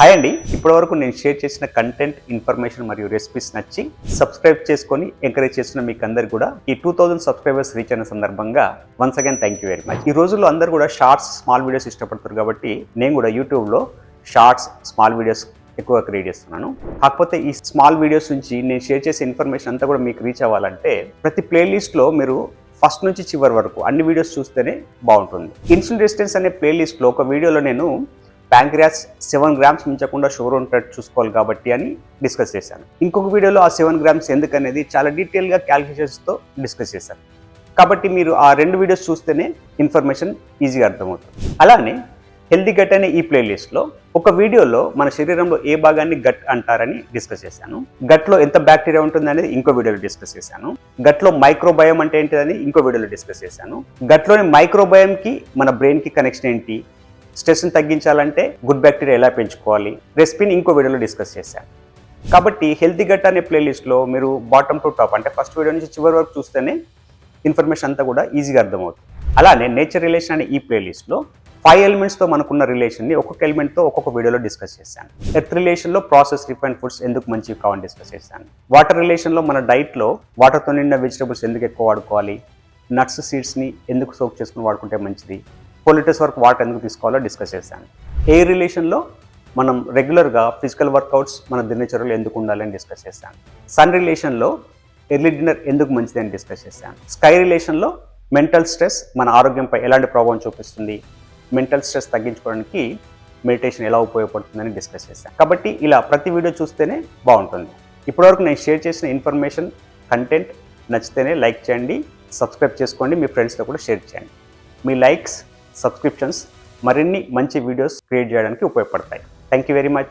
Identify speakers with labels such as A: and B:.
A: Hi అండి, ఇప్పటివరకు నేను షేర్ చేసిన కంటెంట్, ఇన్ఫర్మేషన్ మరియు రెసిపీస్ నచ్చి సబ్స్క్రైబ్ చేసుకొని ఎంకరేజ్ చేస్తున్న మీకు అందరు కూడా ఈ 2000 సబ్స్క్రైబర్స్ రీచ్ అయిన సందర్భంగా once again thank you very much. ఈ రోజుల్లో అందరూ కూడా షార్ట్స్, స్మాల్ వీడియోస్ ఇష్టపడతారు కాబట్టి నేను కూడా యూట్యూబ్లో షార్ట్స్, స్మాల్ వీడియోస్ ఎక్కువగా క్రియేట్ చేస్తున్నాను. కాకపోతే ఈ స్మాల్ వీడియోస్ నుంచి నేను షేర్ చేసే ఇన్ఫర్మేషన్ అంతా కూడా మీకు రీచ్ అవ్వాలంటే ప్రతి ప్లేలిస్ట్లో మీరు ఫస్ట్ నుంచి చివరి వరకు అన్ని వీడియోస్ చూస్తేనే బాగుంటుంది. ఇన్సులిన్ రెసిస్టెన్స్ అనే ప్లేలిస్ట్లో ఒక వీడియోలో నేను ప్యాంక్రియాస్ 7 గ్రామ్స్ మించకుండా షుగర్ ఉంటట్టు చూసుకోవాలి కాబట్టి అని డిస్కస్ చేశాను. ఇంకొక వీడియోలో ఆ 7 గ్రామ్స్ ఎందుకనేది చాలా డీటెయిల్గా క్యాలిక్యులేషన్స్తో డిస్కస్ చేశాను. కాబట్టి మీరు ఆ 2 వీడియోస్ చూస్తేనే ఇన్ఫర్మేషన్ ఈజీగా అర్థమవుతుంది. అలానే హెల్దీ గట్ అనే ఈ ప్లేలిస్ట్లో ఒక వీడియోలో మన శరీరంలో ఏ భాగాన్ని గట్ అంటారని డిస్కస్ చేశాను. గట్లో ఎంత బ్యాక్టీరియా ఉంటుంది అనేది ఇంకో వీడియోలో డిస్కస్ చేశాను. గట్లో మైక్రోబయోమ్ అంటే ఏంటిదని ఇంకో వీడియోలో డిస్కస్ చేశాను. గట్లోని మైక్రోబయోమ్కి మన బ్రెయిన్కి కనెక్షన్ ఏంటి, స్ట్రెస్ని తగ్గించాలంటే గుడ్ బ్యాక్టీరియా ఎలా పెంచుకోవాలి, రెసిపీని ఇంకో వీడియోలో డిస్కస్ చేశాను. కాబట్టి హెల్తీ గట్ అనే ప్లేలిస్ట్లో మీరు బాటమ్ టు టాప్ అంటే ఫస్ట్ వీడియో నుంచి చివరి వరకు చూస్తేనే ఇన్ఫర్మేషన్ అంతా కూడా ఈజీగా అర్థమవుతుంది. అలానే నేచర్ రిలేషన్ అనే ఈ ప్లేలిస్ట్లో 5 ఎలిమెంట్స్తో మనకున్న రిలేషన్ని ఒక్కొక్క ఎలిమెంట్తో ఒక్కొక్క వీడియోలో డిస్కస్ చేశాను. ఎర్త్ రిలేషన్లో ప్రాసెస్ రిఫైన్డ్ ఫుడ్స్ ఎందుకు మంచివి కావాలని డిస్కస్ చేశాను. వాటర్ రిలేషన్లో మన డైట్లో వాటర్తో నిండిన వెజిటబుల్స్ ఎందుకు ఎక్కువ వాడుకోవాలి, నట్స్, సీడ్స్ని ఎందుకు సోక్ చేసుకుని వాడుకుంటే మంచిది, 4 లీటర్స్ వరకు వాటర్ ఎందుకు తీసుకోవాలో డిస్కస్ చేశాను. ఎయిర్ రిలేషన్లో మనం రెగ్యులర్గా ఫిజికల్ వర్కౌట్స్ మన దినచర్యలు ఎందుకు ఉండాలని డిస్కస్ చేశాను. సన్ రిలేషన్లో ఎర్లీ డిన్నర్ ఎందుకు మంచిది అని డిస్కస్ చేశాను. స్కై రిలేషన్లో మెంటల్ స్ట్రెస్ మన ఆరోగ్యంపై ఎలాంటి ప్రభావం చూపిస్తుంది, మెంటల్ స్ట్రెస్ తగ్గించుకోవడానికి మెడిటేషన్ ఎలా ఉపయోగపడుతుందని డిస్కస్ చేశాను. కాబట్టి ఇలా ప్రతి వీడియో చూస్తేనే బాగుంటుంది. ఇప్పటివరకు నేను షేర్ చేసిన ఇన్ఫర్మేషన్, కంటెంట్ నచ్చితేనే లైక్ చేయండి, సబ్స్క్రైబ్ చేసుకోండి, మీ ఫ్రెండ్స్తో కూడా షేర్ చేయండి. మీ లైక్స్, సబ్స్క్రిప్షన్స్ మరిన్ని మంచి వీడియోస్ క్రియేట్ చేయడానికి ఉపయోగపడతాయి. Thank you very much.